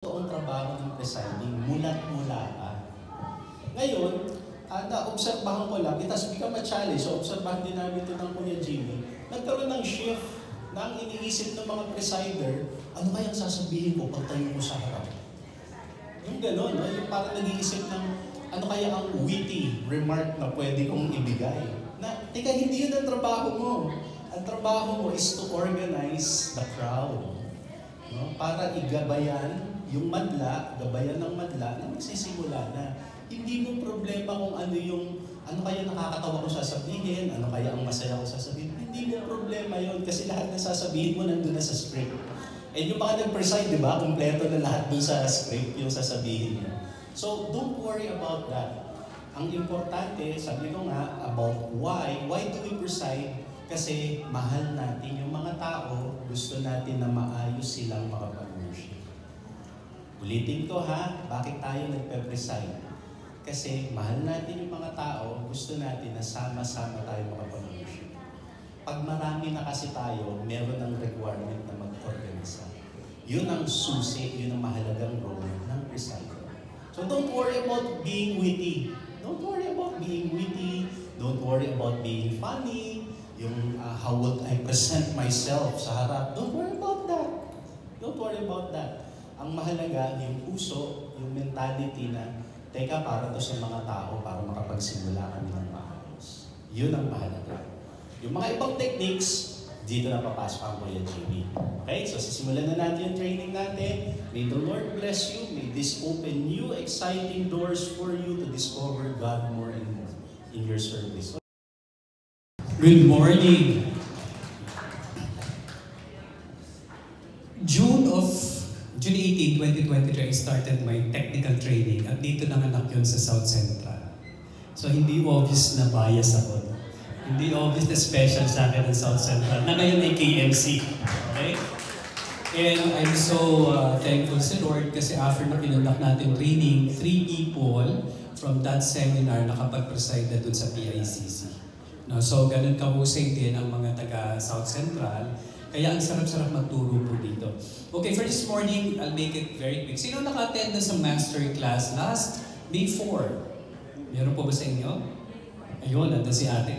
toong trabaho ng presiding, mulat-mula ka. Ngayon, na-obserbahan ko lang, it has become a challenge, so obserbahan din namin ito ng Kuya Jimmy, nagkaroon ng shift na ang iniisip ng mga presider, ano kayang sasabihin ko pag tayo ko sa harap? Yung gano'n, no? Yung parang nag-iisip ng ano kaya ang witty remark na pwede kong ibigay. Na, teka, hindi yun ang trabaho mo. Ang trabaho mo is to organize the crowd. No? Para igabayan yung madla, gabayan ng madla na magsisimula na. Hindi mo problema kung ano kaya nakakatawa ko sasabihin, ano kaya ang masaya ko sasabihin. Hindi mo problema yon kasi lahat na sasabihin mo nandun na sa script. And yung mga nag-preside, di ba, kompleto na lahat dun sa script yung sasabihin niya. So, don't worry about that. Ang importante, sabi ko nga, about why do we preside? Kasi mahal natin yung mga tao, gusto natin na maayos silang makapag-worship. Ulitin ko ha, bakit tayo nagpe-preside? Kasi mahal natin yung mga tao, gusto natin na sama-sama tayo makapag-worship. Pag marami na kasi tayo, meron ng requirement na mag-organisa. Yun ang susi, yun ang mahalagang role ng presider. So don't worry about being witty. Don't worry about being witty. Don't worry about being funny. Yung how would I present myself sa harap. Don't worry about that. Don't worry about that. Ang mahalaga, yung puso, yung mentality na, teka, para to sa mga tao, para makapagsimula kami ng maayos. Yun ang mahalaga. Yung mga ibang techniques, dito na papasok ang Kuya Jimmy. Okay, so sisimulan na natin yung training natin. May the Lord bless you. May this open new exciting doors for you to discover God more and more in your service. Good morning. June 18, 2023, I started my technical training at dito nanganak yun sa South Central. So hindi obvious na bias ako. Hindi obvious na special sa akin ng South Central na ngayon ay KMC. Okay? And I'm so thankful sa Lord kasi after na kinundak natin training, 3 people from that seminar nakapag-preside na dun sa PICC. No, so ganun kahusay din ang mga taga South Central. Kaya ang sarap-sarap magturo po dito. Okay, for this morning, I'll make it very quick. Sino naka-attend na sa master class last May 4? Meron po ba sa inyo? Ayun, nandun si ate.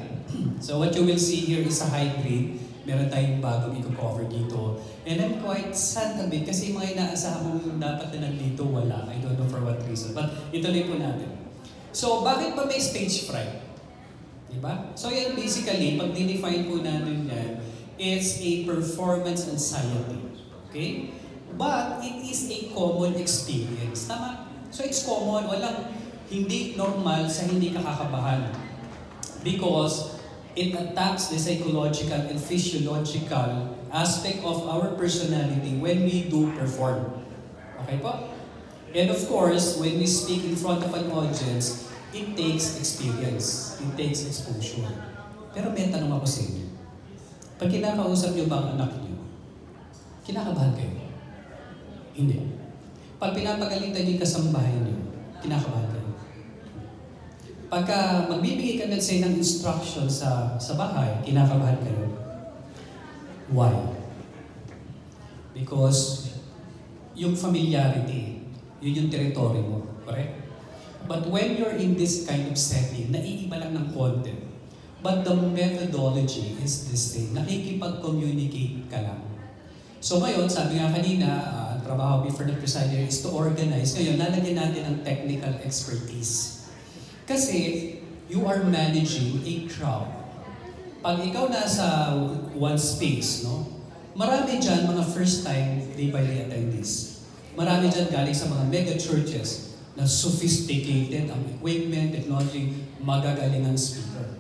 So what you will see here is a hybrid. Meron tayong bagong i-cover dito. And I'm quite sad a bit kasi mga inaasahan mong dapat na nandito, wala. I don't know for what reason. But ituloy po natin. So bakit ba may stage fright? Diba? So yan basically, pag dinefine po natin yan, it's a performance anxiety. Okay? But it is a common experience. Tama? So it's common. Walang hindi normal sa hindi kakakabahan. Because it attacks the psychological and physiological aspect of our personality when we do perform. Okay po? And of course, when we speak in front of an audience, it takes experience. It takes exposure. Pero may tanong ako sa inyo. Pag kinakausap niyo ba ang anak niyo, kinakabahan kayo? Hindi. Pag pinapagalitan niyo yung kasambahay niyo, kinakabahan kayo? Pagka magbibigay ka let's say ng instruction sa bahay, kinakabahan kayo? Why? Because yung familiarity, yun yung territory mo, correct? But when you're in this kind of setting, naiiba lang ng content. But the methodology is the same. Nakikipag-communicate ka lang. So ngayon, sabi nga kanina, ang trabaho before the presider is to organize. Ngayon, lalagyan natin ang technical expertise. Kasi you are managing a crowd. Pag ikaw nasa one space, no? Marami dyan mga first-time day-by-day attendees. Marami dyan galing sa mga mega churches na sophisticated ang equipment, technology, magagaling ang speaker.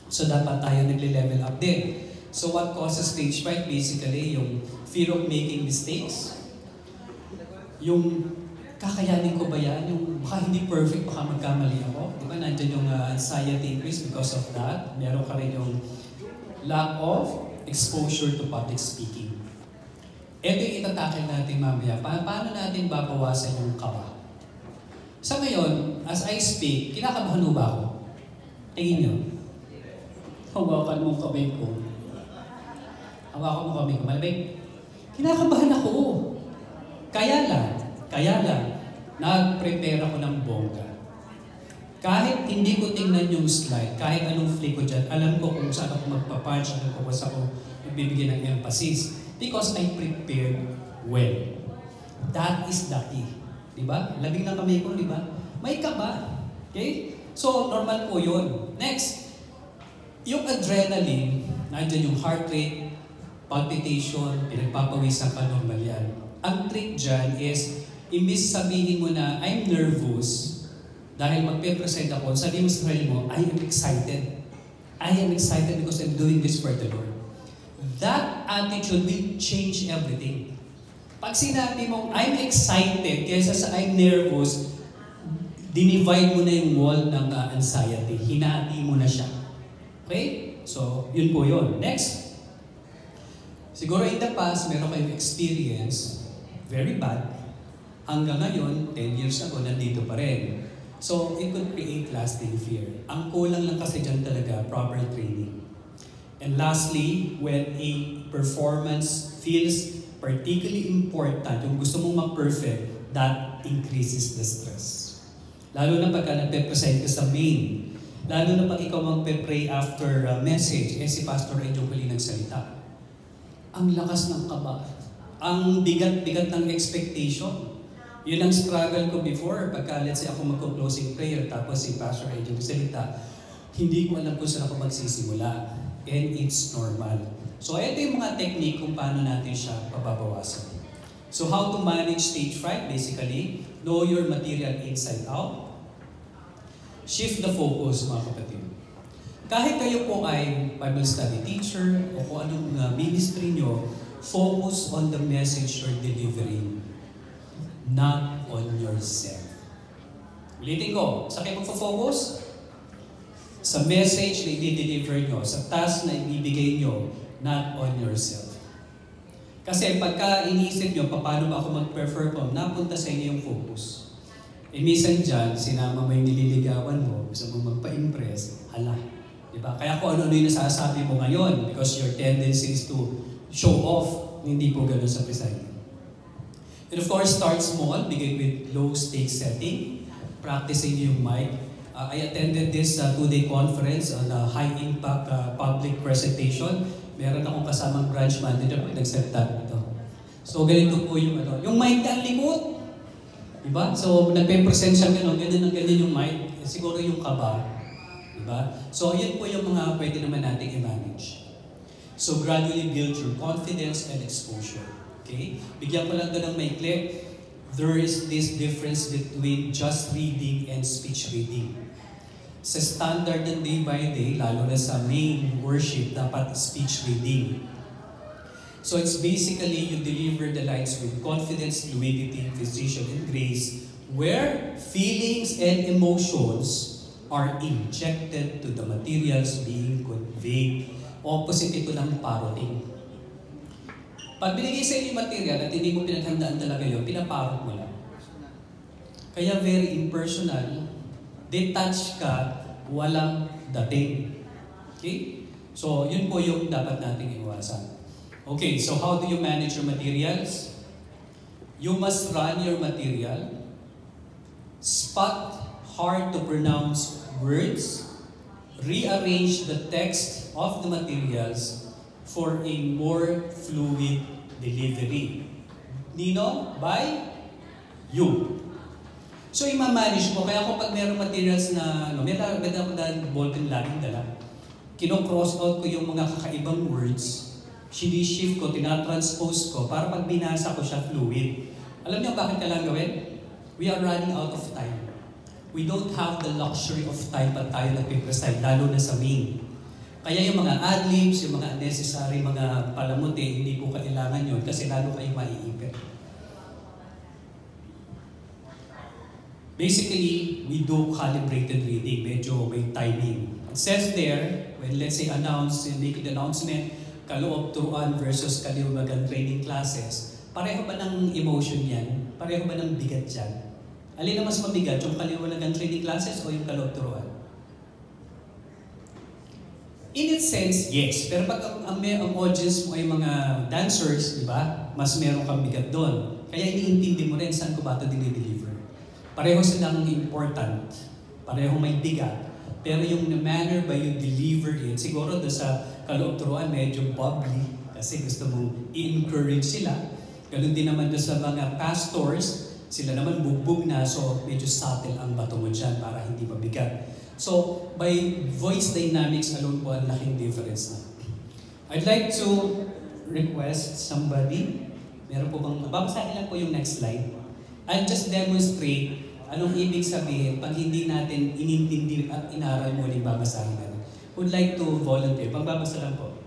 So dapat tayo nagle-level up din. So what causes stage fright? Basically, yung fear of making mistakes. Yung kakayanin ko ba yan? Yung baka hindi perfect, baka magkamali ako. Di ba? Nandiyan yung anxiety increase because of that. Meron ka rin yung lack of exposure to public speaking. Ito yung itatakil natin mamaya. Paano natin babawasan yung kaba? Sa ngayon, as I speak, kinakabahan mo ba ako? Tingin nyo. Hawakan mo kamay ko. Hawakan mo kamay ko. Malamig. Kinakabahan ako. Kaya lang, Kaya lang, nag-prepare ako ng bongga. Kahit hindi ko tingnan yung slide, kahit anong flick ko dyan, alam ko kung saan ako magpapunch, alam ko kung saan ako magbibigay ng emphasis. Because I prepared well. That is the key. Diba? Labing ng kamay ko, diba? May kaba. Okay? So, normal po yun. Next, yung adrenaline, nandiyan yung heart rate, palpitation, pinagpapawisan ka, normal yan. Ang trick dyan is, imbis sabihin mo na, I'm nervous, dahil magpe-present ako, sabihin mo sa sarili mo, I am excited. I am excited because I'm doing this for the Lord. That attitude will change everything. Pag sinabi mo, I'm excited, kaysa sa I'm nervous, dinivide mo na yung wall ng anxiety. Hinati mo na siya. Okay? So, yun po yun. Next. Siguro in the past, meron kayong experience, very bad. Hanggang ngayon, 10 years ago, nandito pa rin. So, it could create lasting fear. Ang kulang lang kasi dyan talaga, proper training. And lastly, when a performance feels particularly important, yung gusto mong mag-perfect, that increases the stress. Lalo na pagka nagpe-present ka sa main, lalo na pag ikaw magpe-pray after a message, si Pastor Edyo huli nagsalita. Ang lakas ng kaba, ang bigat-bigat ng expectation. Yun ang struggle ko before, pagka let's say ako magko-closing prayer, tapos si Pastor Edyo nagsalita, hindi ko alam kung saan ako magsisimula. And it's normal. So ito yung mga technique kung paano natin siya pababawasan. So how to manage stage fright? Basically, know your material inside out. Shift the focus, mga kapatid. Kahit kayo po ay Bible study teacher o kung anong ministry nyo, focus on the message you're delivering, not on yourself. Ulitin ko, sa kayo magpo-focus? Sa message na i-deliver nyo, sa task na ibibigay nyo, not on yourself. Kasi pagka iniisip nyo, paano ba ako mag-perform, napunta sa inyo yung focus. E minsan dyan, sinama mo yung nililigawan mo, gusto mo magpa-impress, hala. Diba? Kaya kung ano-ano yung nasasabi mo ngayon, because your tendency is to show off, hindi po ganun sa presiding. And of course, start small, begin with low-stakes setting, practicing yung mic. I attended this 2-day conference on a high-impact public presentation. Meron akong kasamang branch manager pag nagsalita ito. So, ganito po yung yung mic ang likod. Diba? So, nagpe-present siya ganyan yung mic. Siguro yung kaba. Diba? So, yan po yung mga pwede naman natin i-manage. So, gradually build your confidence and exposure. Okay? Bigyan ko lang doon ng maikli. There is this difference between just reading and speech reading. Sa standard ng day by day, lalo na sa main worship, dapat speech reading. So it's basically you deliver the lines with confidence, fluidity, precision, and grace, where feelings and emotions are injected to the materials being conveyed. Opposite ito ng parroting. Pag binigay sa inyo yung material at hindi mo pinaghandaan talaga yun, pinaparot mo lang. Kaya very impersonal, detach ka, walang dating. Okay? So, yun po yung dapat nating iwasan. Okay, so how do you manage your materials? You must run your material, spot hard to pronounce words, rearrange the text of the materials for a more fluid delivery. Nino? By you. So, i-manage mo. Kaya pag mayroong materials na, may ganda ko dahil ballpen laging dala. Kino-cross out ko yung mga kakaibang words, shift ko, tinatranspose ko, para pag binasa ko siya fluid. Alam niyo bakit kailangan gawin? We are running out of time. We don't have the luxury of time pag tayo nagpipreside, lalo na sa main. Kaya yung mga ad-libs, yung mga unnecessary, mga palamuti, hindi po kailangan yun kasi lalo kayo maiipit. Basically, we do calibrated reading, medyo may timing. It says there, when let's say make an announcement, kaloob turuan versus kaliwagan training classes, pareho ba ng emotion yan? Pareho ba ng bigat yan? Alin na mas mabigat, yung kaliwagan training classes o yung kaloob turuan? In its sense, yes. Pero pag ang audience mo ay mga dancers, di ba? Mas meron kang bigat doon. Kaya iniintindi mo rin saan ko ba ito dinideliver. Pareho silang important, pareho may bigat, pero yung manner by you deliver it, siguro doon sa kaloob-turuan medyo bubbly, kasi gusto mong i-encourage sila. Ganun din naman doon sa mga pastors, sila naman bugbog na, so medyo subtle ang bato mo dyan para hindi mabigat. So, by voice dynamics alone po, ang laking difference na. I'd like to request somebody, meron po bang, babasahin lang po yung next slide. I'll just demonstrate anong ibig sabihin pag hindi natin inintindi at inaral mo ulit babasahin natin. Would like to volunteer, pagbabasa lang po.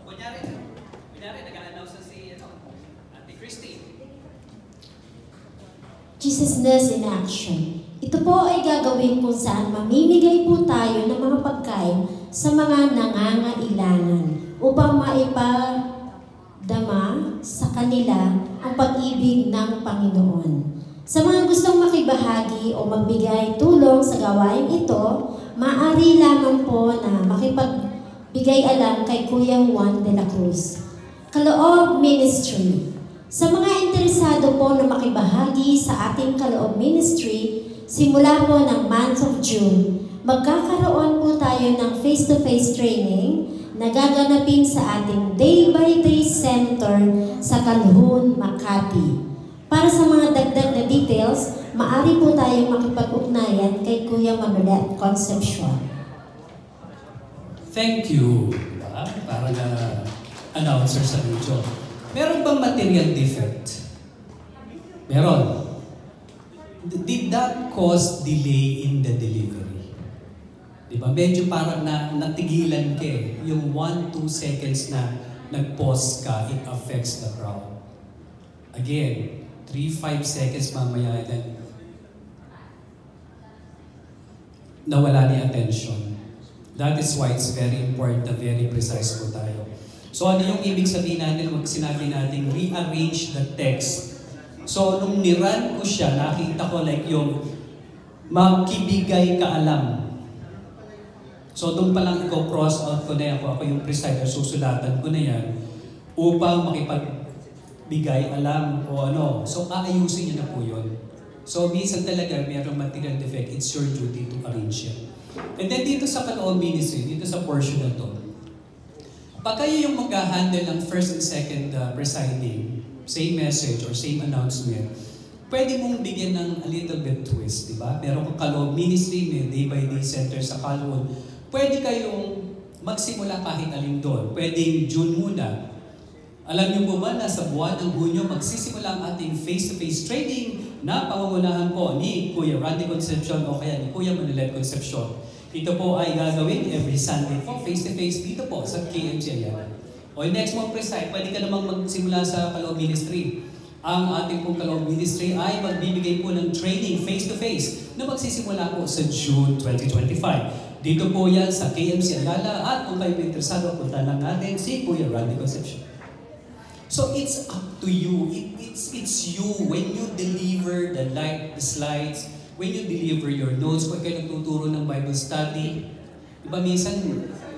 Kunyari, nag-a-announce na si Ate Christine. Jesusness in action. Ito po ay gagawin kung saan mamimigay po tayo ng mga pagkain sa mga nangangailangan upang maipadama sa kanila ang pag-ibig ng Panginoon. Sa mga gustong makibahagi o magbigay tulong sa gawain ito, maaari lamang po na makipagbigay alam kay Kuya Juan de la Cruz. Kaloob Ministry. Sa mga interesado po na makibahagi sa ating Kaloob Ministry, simula po ng month of June, magkakaroon po tayo ng face-to-face training na gaganapin sa ating day-by-day center sa Calhoun, Makati. Para sa mga dagdag na details, maaari po tayong makipag-ugnayan kay Kuya Manolet Concepcion. Thank you. Diba? Parang announcer sa video. Meron bang material defect? Meron. Did that cause delay in the delivery? Diba? Medyo parang natigilan ka eh. Yung 1-2 seconds na nag-pause ka, it affects the crowd. Again, 3-5 seconds mamaya then nawala ni attention. That is why it's very important na very precise po tayo. So ano yung ibig sabihin natin pag sinabi natin rearrange the text? So nung nirun ko siya, nakita ko like yung makibigay ka alam. So doon pa lang ikaw cross out ko na yan, ako yung presider, susulatan ko na yan upang makipagbigay alam o ano. So aayusin niyo na po yun. So minsan talaga mayroong material defect, it's your duty to arrange it. And then dito sa Kaloob Ministry, dito sa portion na to, pag kayo yung mag-handle ng first and second presiding, same message or same announcement, pwede mong bigyan ng a little bit twist, di ba? Meron kong Kaloob Ministry, may day-by-day center sa Calhoun. Pwede kayong magsimula kahit alin doon. Pwedeng June muna. Alam niyo po ba na sa buwan ng Hunyo, magsisimula ang ating face-to-face training na pangungunahan po ni Kuya Randy Concepcion o kaya ni Kuya Manolet Concepcion. Ito po ay gagawin every Sunday po, face-to-face dito po sa KMC Ayala. O next month preside, pwede ka namang magsimula sa Kaloob Ministry. Ang ating pong Kaloob Ministry ay magbibigay po ng training face-to-face na magsisimula po sa June 2025. Dito po yan sa KMC Ayala at kung kayo interesado, punta lang natin si Kuya Randy Concepcion. So it's up to you. It's you when you deliver the slides, when you deliver your notes, kung kayo nagtuturo ng Bible study. Diba minsan,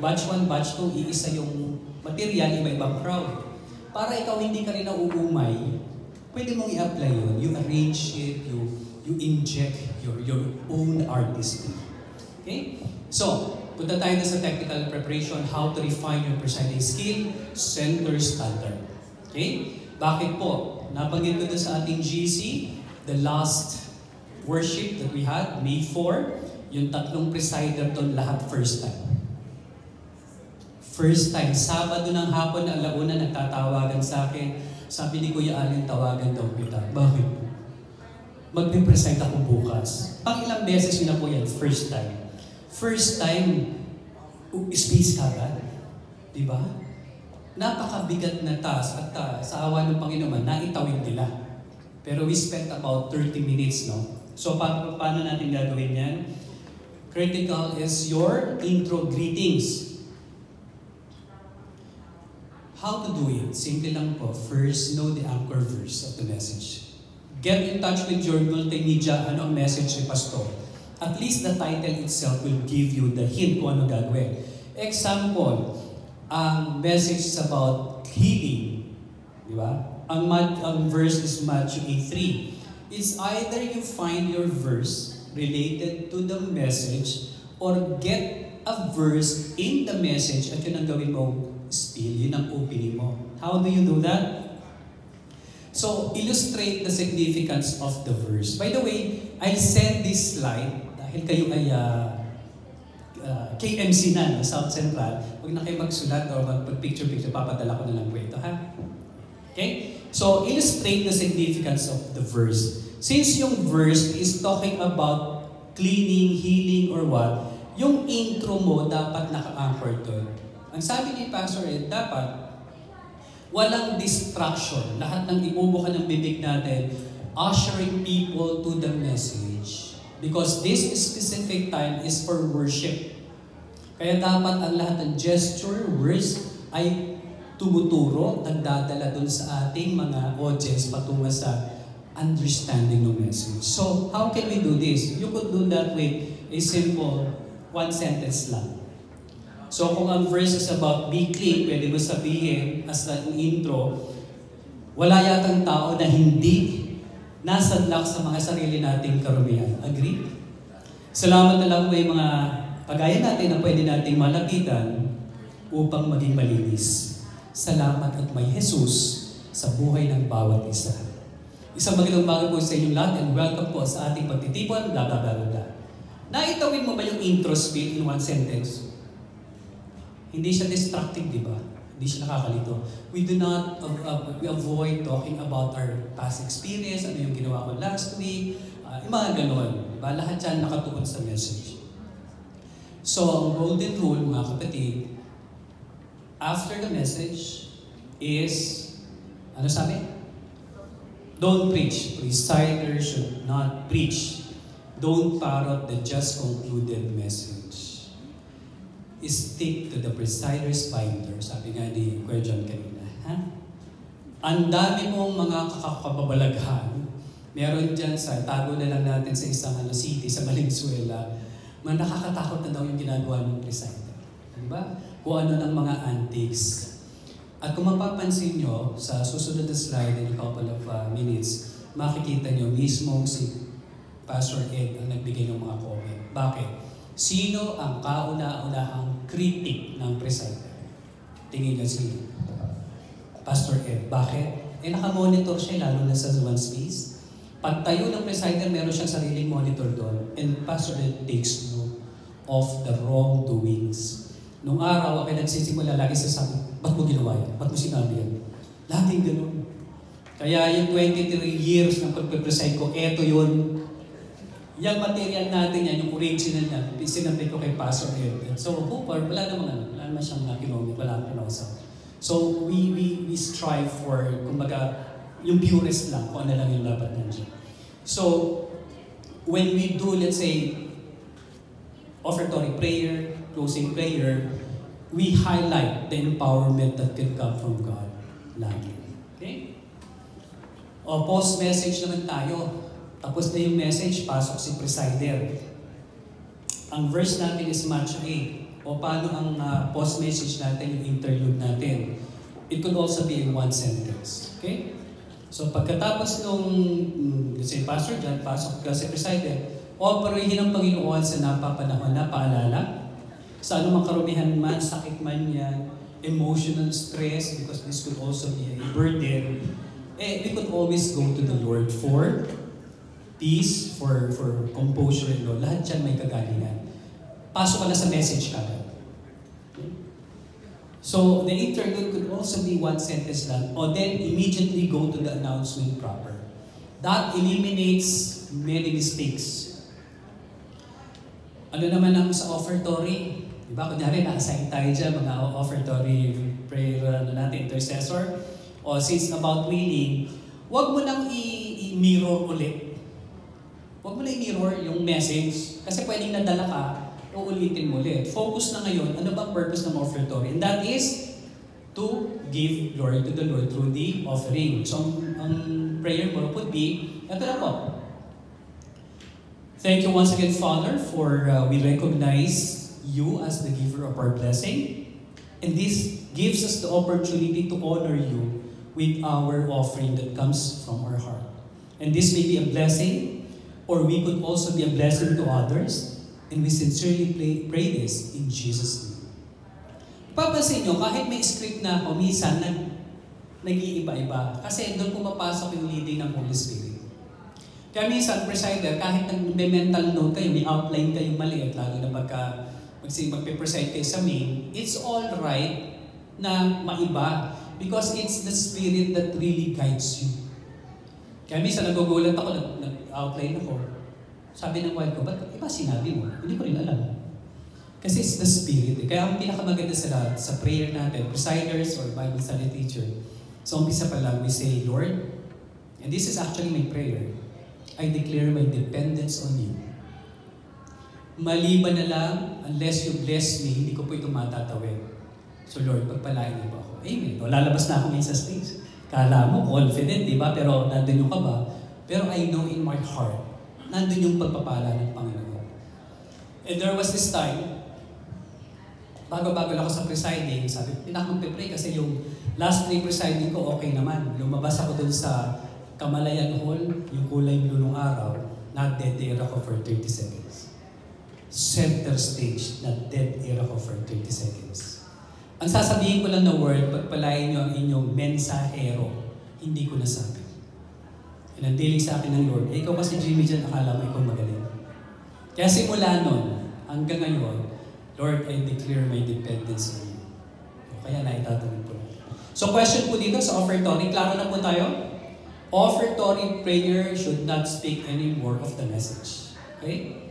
batch 1, batch 2, iisa yung material, iba-ibang crowd. Para ikaw hindi ka rin nauumay, pwede mong i-apply yun. You arrange it, you inject your own artistry. Okay? So, punta tayo na sa technical preparation, how to refine your presiding skill, center standard. Okay? Bakit po? Nabanggit ko doon sa ating GC, the last worship that we had, May 4, yung tatlong presider doon, lahat first time. First time, Sabado ng hapon, alauna, nagtatawagan sa akin. Sabi ni Kuya Allen, tawagan daw kita. Bakit? Magpipreside ako bukas. Pang ilang beses yun na po yan, first time. First time, space ka agad. Diba? Napakabigat na task at sa awa ng Panginoon, naitawid nila. Pero we spent about 30 minutes, no? So, paano natin gagawin yan? Critical is your intro greetings. How to do it? Simple lang po. First, know the anchor verse of the message. Get in touch with your multimedia. Ano ang message ni Pastor? At least the title itself will give you the hint kung ano gagawin. Example, ang message is about healing. Di ba? Ang verse is Matthew 8:3. It's either you find your verse related to the message or get a verse in the message at yun ang gawin mo, still, yun ang opening mo. How do you do that? So, illustrate the significance of the verse. By the way, I sent this slide dahil kayo ay KMC na, no? South Central. Huwag na kayo magsulat o mag-picture-picture, papadala ko na lang po ito, ha? Okay? So, illustrate the significance of the verse. Since yung verse is talking about cleaning, healing, or what, yung intro mo dapat naka-anchor doon. Ang sabi ni Pastor Ed, dapat walang distraction. Lahat ng ibubukan ng bibig natin, ushering people to the message. Because this specific time is for worship. Kaya dapat ang lahat ng gesture, words, ay tumuturo, nagdadala dun sa ating mga audience patungo sa understanding ng message. So, how can we do this? You could do that with a simple one sentence lang. So, kung ang verse is about be clean, pwede mo sabihin as an intro, wala yatang tao na hindi nasadlak sa mga sarili nating karumihan. Agree? Salamat na lang may mga pagaya natin na pwede nating malapitan upang maging malinis. Salamat at may Jesus sa buhay ng bawat isa. Isang magandang bago po sa inyong lahat and welcome po sa ating pagtitipon, bla bla bla bla. Naitawid mo ba yung intro speed in one sentence? Hindi siya distracting, di ba? Hindi siya nakakalito. We avoid talking about our past experience, ano yung ginawa ko last week, yung mga ganon. Diba? Lahat yan nakatuon sa message. So, ang golden rule, mga kapatid, after the message is, ano sabi? Don't preach. Reciter should not preach. Don't parrot the just concluded message. Stick to the presider's binder. Sabi nga ni Kuya John kanina. Ha? Ang dami mong mga kakababalaghan. Meron dyan sa, tago na lang natin sa isang city, sa Valenzuela, nakakatakot na daw yung ginagawa ng presider. Diba? Kung ano ng mga antics. At kung mapapansin nyo, sa susunod na slide in a couple of minutes, makikita nyo mismo si Pastor Ed ang nagbigay ng mga comment. Bakit? Sino ang kauna-unahang critic ng presider? Tingin nyo sino? Pastor Ed. Bakit? Nakamonitor siya lalo na sa one space. Pag tayo ng presider, meron siyang sariling monitor doon. And Pastor Ed takes note of the wrongdoings. Nung araw, ako nagsisimula lagi sa sabi, ba't mo ginawa yan? Ba't mo sinabi yan? Laging ganun. Kaya yung 23 years ng pagpe-preside ko, eto yun. Yung material natin yan, yung original na, sinabi ko kay Pastor Ed. So, Hooper, wala naman siyang kinomit, wala naman kinausaw. So, we strive for, kumbaga, yung purest lang, kung ano lang yung dapat nandiyan. So, when we do, let's say, offertory prayer, closing prayer, we highlight the empowerment that can come from God. Lagi. Okay? O, post-message naman tayo. Tapos na yung message, pasok si presider. Ang verse natin is Matthew 8. O paano ang post-message natin, yung interlude natin. It could also be in one sentence. Okay? So pagkatapos nung, let's say, Pastor John, pasok ka si presider, operehin ng Panginoon sa napapanahon na paalala. Sa anumang karumihan man, sakit man yan, emotional stress, because this could also be a burden, we could always go to the Lord for peace, for composure and all. Lahat yan may kagalingan. Pasok ka na sa message kagad. So, the interlude could also be one sentence lang, or then immediately go to the announcement proper. That eliminates many mistakes. Ano naman ang sa offertory? Diba? Kunyari, na-assign tayo dyan, mga offertory prayer natin, intercessor. O since about winning, huwag mo nang i-mirror ulit. Huwag mo na i-mirror yung message. Kasi pwedeng nadala ka, uulitin mo ulit. Focus na ngayon, ano ba purpose ng offertory? And that is to give glory to the Lord through the offering. So, ang prayer mo would be, ito na po. Thank you once again, Father, for we recognize you as the giver of our blessing. And this gives us the opportunity to honor you with our offering that comes from our heart. And this may be a blessing, or we could also be a blessing to others. And we sincerely pray this in Jesus' name. Papansin nyo, kahit may script na ako, minsan nag-iiba-iba. Kasi doon pumapasok yung leading ng Holy Spirit. Kaya minsan, presider, kahit nag-mental note kayo, may outline kayong maliit, lalo na magpe-preside kayo sa main, it's all right na maiba. Because it's the Spirit that really guides you. Kaya minsan nagugulat ako, nag-outline ako. Sabi ng wife ko, ba't iba sinabi mo? Hindi ko rin alam. Kasi it's the Spirit. Kaya ang pinakamaganda sa lahat, sa prayer natin, presiders or Bible study teacher, so umpisa pa lang, we say, Lord, and this is actually my prayer, I declare my dependence on you. Maliban na lang, unless you bless me, hindi ko po ito matatawid. So Lord, pagpalain niyo po ako. Amen. O, lalabas na ako ngayon sa stage. Kala mo, confident, di ba? Pero nandun yung kaba. Pero I know in my heart, nandun yung pagpapala ng Panginoon. And there was this time, bago-bago lang ako sa presiding, sabi, pinakapag-pray kasi yung last 3 presiding ko, okay naman. Lumabas ako dun sa Kamalayan Hall, yung kulay blue nung araw, na dead air ako for 30 seconds. Center stage, na dead air ako for 30 seconds. Ang sasabihin ko lang na word, pagpalain niyo ang inyong mensahero, hindi ko nasabi. And ang dilig sa akin ng Lord, ikaw kasi Jimmy dyan, akala mo ikaw magaling. Kaya simula nun, hanggang ngayon, Lord, I declare my dependence on you. Kaya naitatanong po natin. So question po dito sa offertory, klaro na po tayo? Offertory prayer should not speak any more of the message. Okay?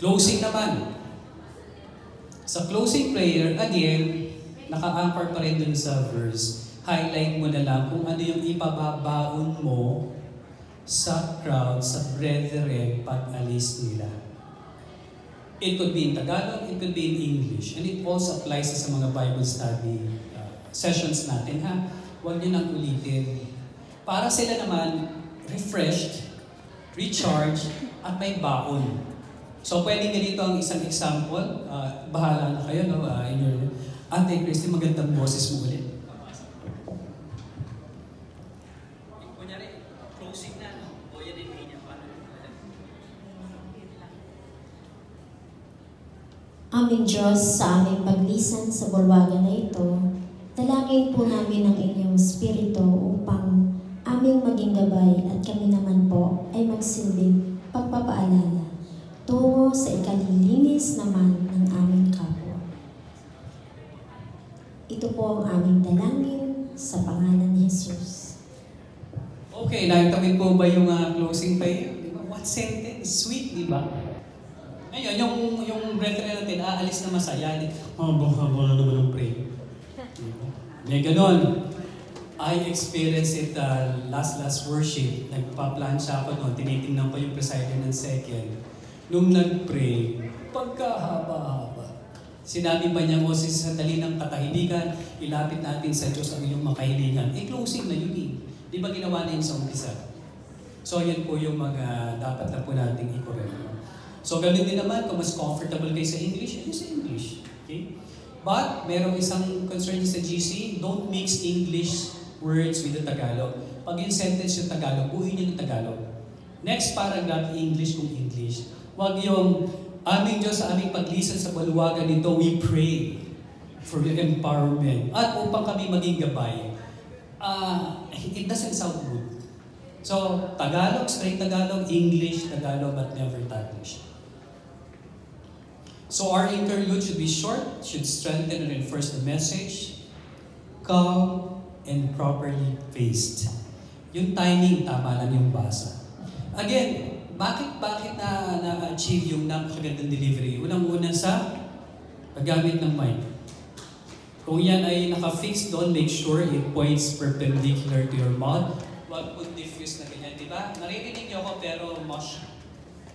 Closing naman. Sa closing prayer, again, naka-anchor pa rin dun sa verse. Highlight mo na lang kung ano yung ipababaon mo sa crowd, sa brethren, pag alis nila. It could be in Tagalog, it could be in English. And it also applies sa mga Bible study sessions natin. Huwag nyo nang ulitin. Para sila naman refreshed, recharged, at may baon. So pwede ganito ang isang example. Bahala na kayo, no? Ate Christy, magandang boses mo ulit. Kunyari, closing na, no? O yan yung niya. Aming Diyos, sa aming paglisan sa bulwagan na ito, dalangin po namin ang inyong Espiritu upang aming maging gabay at kami naman po ay magsilbing pagpapaalala tungo sa ikalilinis naman ng aming kapwa. Ito po ang aming dalangin sa pangalan ni Jesus. Okay, nakita mo po ba yung closing prayer? Diba? What sentence? Sweet, di ba? Ngayon, yung brethren natin, aalis na masaya. Haba naman ang prayer. Diba? May ganon. I experienced it last worship. Nagpa-plancha ako noon. Tinitingnan ko yung presider ng second. Nung nag-pray, pagkahaba-haba. Sinabi pa niya, Moses, sa dali ng katahimikan, ilapit natin sa Diyos ang iyong makahilingan. Closing na yun eh. Di ba ginawa na yun sa umpisa? So yan po yung mga dapat na po nating i-correct. So ganun din naman, kung mas comfortable kayo sa English, ito sa English. Okay? But, merong isang concern sa GC, don't mix English words with the Tagalog. Pag yung sentence yung Tagalog, buuin nyo ng Tagalog. Next paragraph, English kung English. Huwag yung, aming Diyos sa aming paglisan sa baluwagan nito, we pray for your empowerment. At upang kami maging gabay. It doesn't sound good. So, Tagalog, straight Tagalog, English, Tagalog, but never Taglish. So our interlude should be short, should strengthen and reinforce the message, calm and properly paced. Yung timing, tama lang yung basa. Again, bakit na-achieve yung napakagandang delivery? Unang-una sa paggamit ng mic. Kung yan ay naka-fix doon, make sure it points perpendicular to your mouth. Huwag po diffuse na ganyan, di ba? Naririnig niyo ako pero mosh.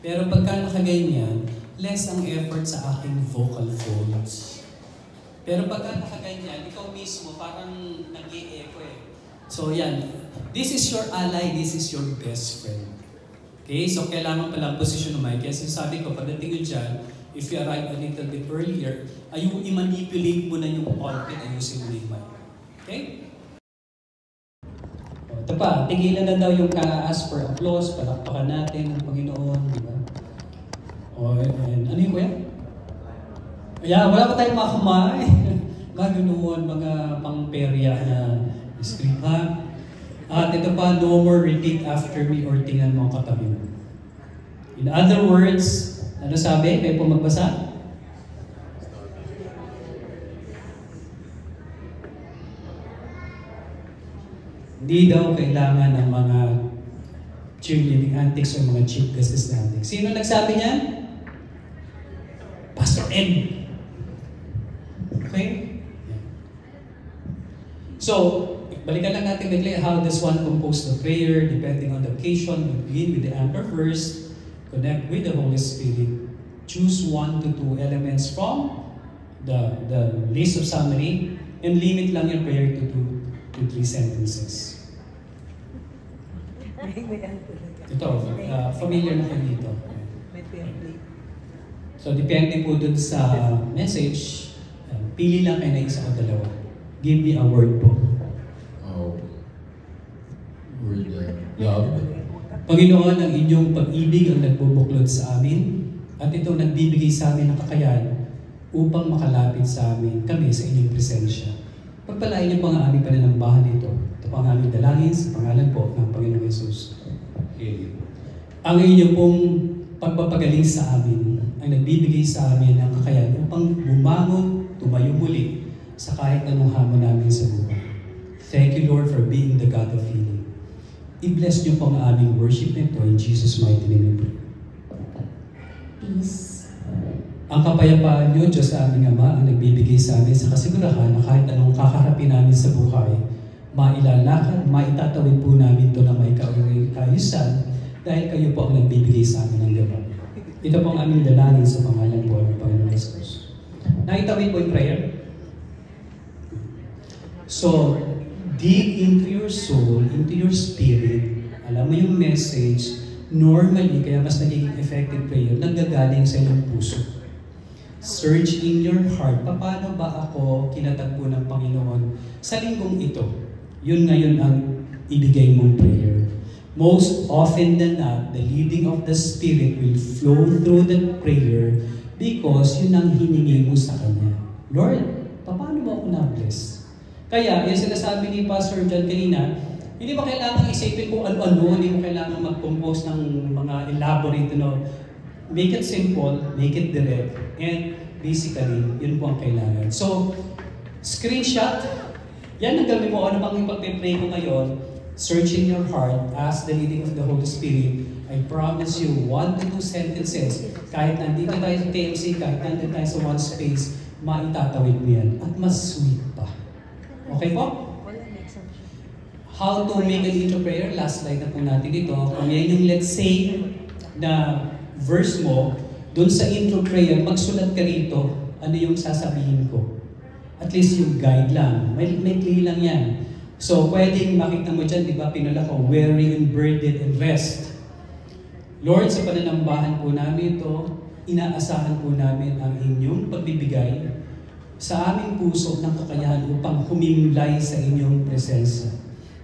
Pero pagka nakaganyan, less ang effort sa aking vocal folds. Pero pagka nakaganyan, ikaw mismo parang nag-i-echo eh. So yan, this is your ally, this is your best friend. Okay, so kailangan pala ang posisyon ng mic. Kaya sinasabi ko, pagdating nyo dyan, if you arrive a little bit earlier, i-manipulate mo na yung pulpit, ayusin mo na yung mic. Okay? Ito pa, tigilan na daw yung ka-ask for applause, palakpakan natin ng Panginoon, di ba? And ano yung kuya? Yeah, wala pa tayong mga kumain. Mga ganoon, mga pang-perya na script ha. At ito pa, no more repeat after me or tingnan mo ang katabi mo. In other words, ano sabi? Kayo po magbasa? Hindi daw kailangan ng mga cheerleading antics o mga cheap gases na antics. Sino nagsabi niyan? Pastor Ed. Okay? So, balikan lang natin bigla how does one compose the prayer depending on the occasion. We begin with the anchor verse, connect with the Holy Spirit, choose 1 to 2 elements from the list of summary, and limit lang yung prayer to 2 to 3 sentences. Ito, familiar na kayo dito. So, depende po dun sa message, pili lang kayo na isa o dalawa. Give me a word po. Word, love. Panginoon, ang inyong pag-ibig ang nagbubuklod sa amin at ito nagbibigay sa amin ng kakayahan upang makalapit sa amin kami sa inyong presensya. Pagpalain niyo po ang aming pananambahan dito. Ito po ang aming dalangin sa pangalan po ng Panginoong Yesus. Amen. Ang inyong pong pagpapagaling sa amin ay nagbibigay sa amin ng kakayahan upang bumangon, tumayo muli sa kahit anong hamon namin sa buhay. Thank you, Lord, for being the God of healing. I-bless niyo po ang aming worship nito in Jesus' mighty name we pray. Peace. Ang kapayapaan niyo, Diyos sa aming Ama, ang nagbibigay sa amin sa kasigurahan na kahit anong kakaharapin namin sa buhay, mailalakad, maitatawid po namin ito na may kaayusan dahil kayo po ang nagbibigay sa amin ng gabay. Ito po ang aming dalangin sa pangalan po ng Panginoon Jesus. Naitawid po yung prayer. So, dig into your soul, into your spirit, alam mo yung message, normally, kaya mas nagiging effective prayer, nanggagaling sa iyong puso. Search in your heart, paano ba ako kinatagpo ng Panginoon sa linggong ito? Yun ngayon ang ibigay mong prayer. Most often than not, the leading of the Spirit will flow through that prayer because yun ang hiningi mo sa Kanya. Lord, paano mo ako na-bless? Kaya, yung sinasabi ni Pastor John kanina, hindi mo kailangan isipin kung ano-ano, hindi mo kailangan mag-compose ng mga elaborate, make it simple, make it direct, and basically, yun po ang kailangan. So, screenshot, yan ang gawin mo, ano bang ipag-pray ko ngayon, search in your heart, ask the leading of the Holy Spirit, I promise you, 1 to 2 sentences, kahit nandito tayo sa TMC, kahit nandito tayo sa one space, maitatawid mo yan, at mas sweet pa. Okay po? How to make an intro prayer? Last slide na po natin dito. Kung yan yung let's say na verse mo, dun sa intro prayer, magsulat ka rito, ano yung sasabihin ko. At least yung guide lang. May clear lang yan. So, pwedeng makita mo dyan, di ba, pinula ko, weary and burdened and rest. Lord, sa pananambahan po namin ito, inaasahan po namin ang inyong pagbibigay sa aming puso ng kakayahan upang humimlay sa inyong presensya.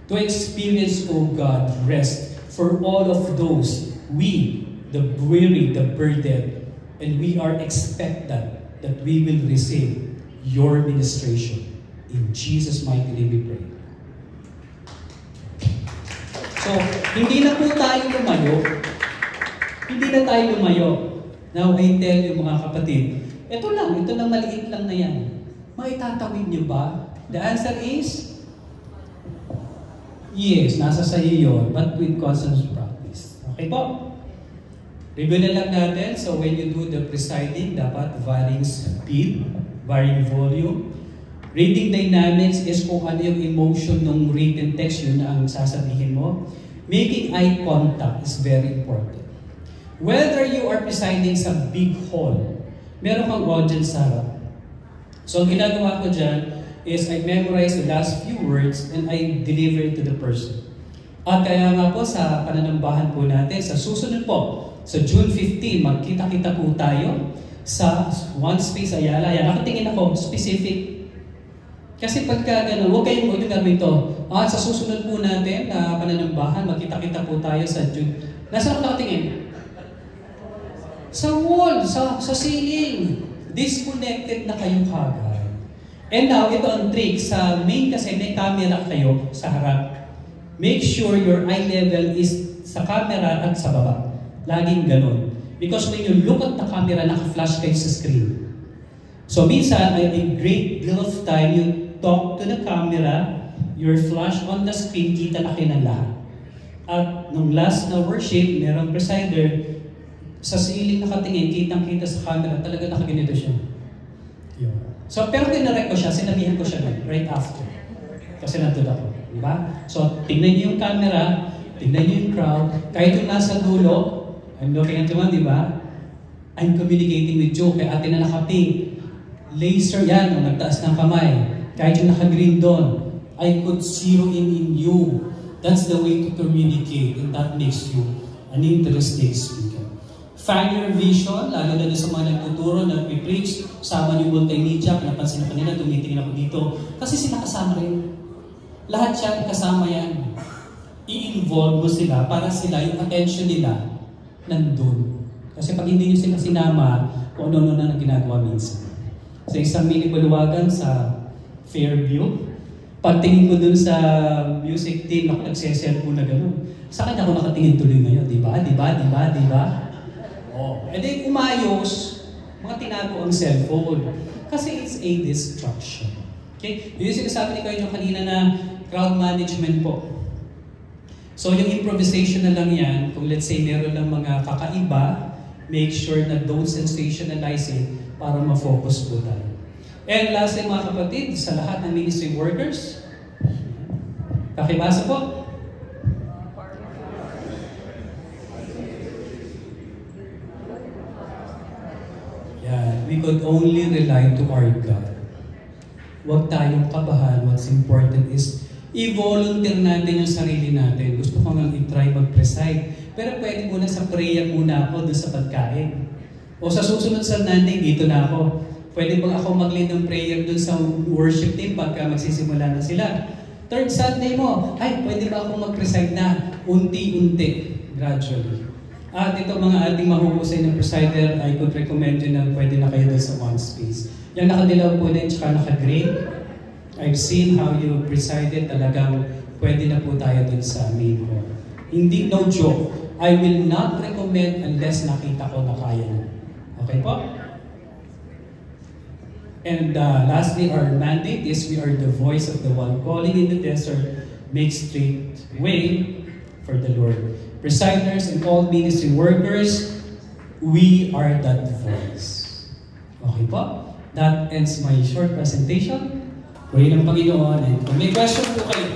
To experience, O God, rest for all of those, we, the weary, the burdened, and we are expectant that we will receive your ministration. In Jesus' mighty name we pray. So, hindi na po tayo lumayo. Hindi na tayo lumayo. Now, I tell you mga kapatid, ito lang maliit lang na yan. Maitatawid niyo ba? The answer is, yes, nasa sa iyo yun, but with constant practice. Okay po? Review na lang natin. So when you do the presiding, dapat varying speed, varying volume. Reading dynamics is kung ano yung emotion ng written text, yun na ang sasabihin mo. Making eye contact is very important. Whether you are presiding sa big hall, meron kang audience sa harap. So ang ginagawa ko dyan is I memorize the last few words and I deliver it to the person. At kaya nga po sa pananambahan po natin, sa susunod po, sa June 15, magkita-kita po tayo. sa One Space Ayala. Yan, nakatingin ako, specific. Kasi pagka gano'n, huwag kayong gawin ito. Sa susunod po natin na pananambahan, magkita-kita po tayo sa June. Nasaan ako nakatingin? Sa wall, sa ceiling. Disconnected na kayong kagad. And now, ito ang trick. Sa main kasi may camera kayo sa harap. Make sure your eye level is sa camera at sa baba. Laging ganun. Because when you look at the camera, naka-flash kayo sa screen. So minsan, a great deal of time, you talk to the camera, your flash on the screen, kita na kayo ng lahat. At nung last na worship, merong presider, sa ceiling nakatingin, kitang-kita sa camera, talaga nakaganito siya. Yun. So, pero tinarek ko siya, sinabihan ko siya right after. Kasi nandun ako. Diba? So, tingnan niyo yung camera, tingnan niyo yung crowd, kahit yung nasa dulo, I'm looking at one, diba? I'm communicating with Joe, kay ate na naka-pink. Laser yan, nagtaas ng kamay. Kahit yung naka-green doon, I could zero in you. That's the way to communicate, and that makes you an interesting speaker. Find your vision, lalo na sa mga nagtuturo na preach, sama yung multimedia, pinapansin na kanina, tumitingin ako dito. Kasi sila kasama rin. Lahat yan, kasama yan. I-involve mo sila para sila, yung attention nila, nandun. Kasi pag hindi nyo sila sinama, kung ano-ano na ginagawa minsan. Sa isang mini baluwagan sa Fairview, pagtingin ko dun sa music team, ako nagse-cellphone na gano'n. Sa kanya ako nakatingin tuloy ngayon, di ba? Di ba? Di ba? Di ba? Oh. And then umayos, mga tinago ang cellphone. Kasi it's a distraction. Okay? Yung sinasabi ni Kuya kanina na crowd management po. So yung improvisation na lang yan, kung let's say meron lang mga kakaiba, make sure na don't sensationalize it para ma-focus po tayo. And lastly mga kapatid, sa lahat ng ministry workers, kakibasa po. Yeah, we could only rely to our God. Huwag tayong kabahan. What's important is i-volunteer natin yung sarili natin. Gusto ko nga i-try mag-preside. Pero pwede muna sa prayer muna ako doon sa pagkain. O sa susunod Sunday, dito na ako. Pwede bang ako mag-lead ng prayer doon sa worship team pagka magsisimula na sila? Third Sunday mo, ay, pwede ba ako mag-preside na unti-unti, gradually. At ito mga ating mahuhusay na presider, I could recommend you na pwede na kayo doon sa One Space. Yung nakadilaw po na yun, tsaka naka-green. I've seen how you presided, talagang pwede na po tayo doon sa main hall. Hindi, no joke. I will not recommend unless nakita ko na kaya na. Okay po? And lastly, our mandate is we are the voice of the one calling in the desert, make straight way for the Lord. Presiders and all ministry workers, we are that voice. Okay po? That ends my short presentation. Pray ng Panginoon. And kung may question po kayo,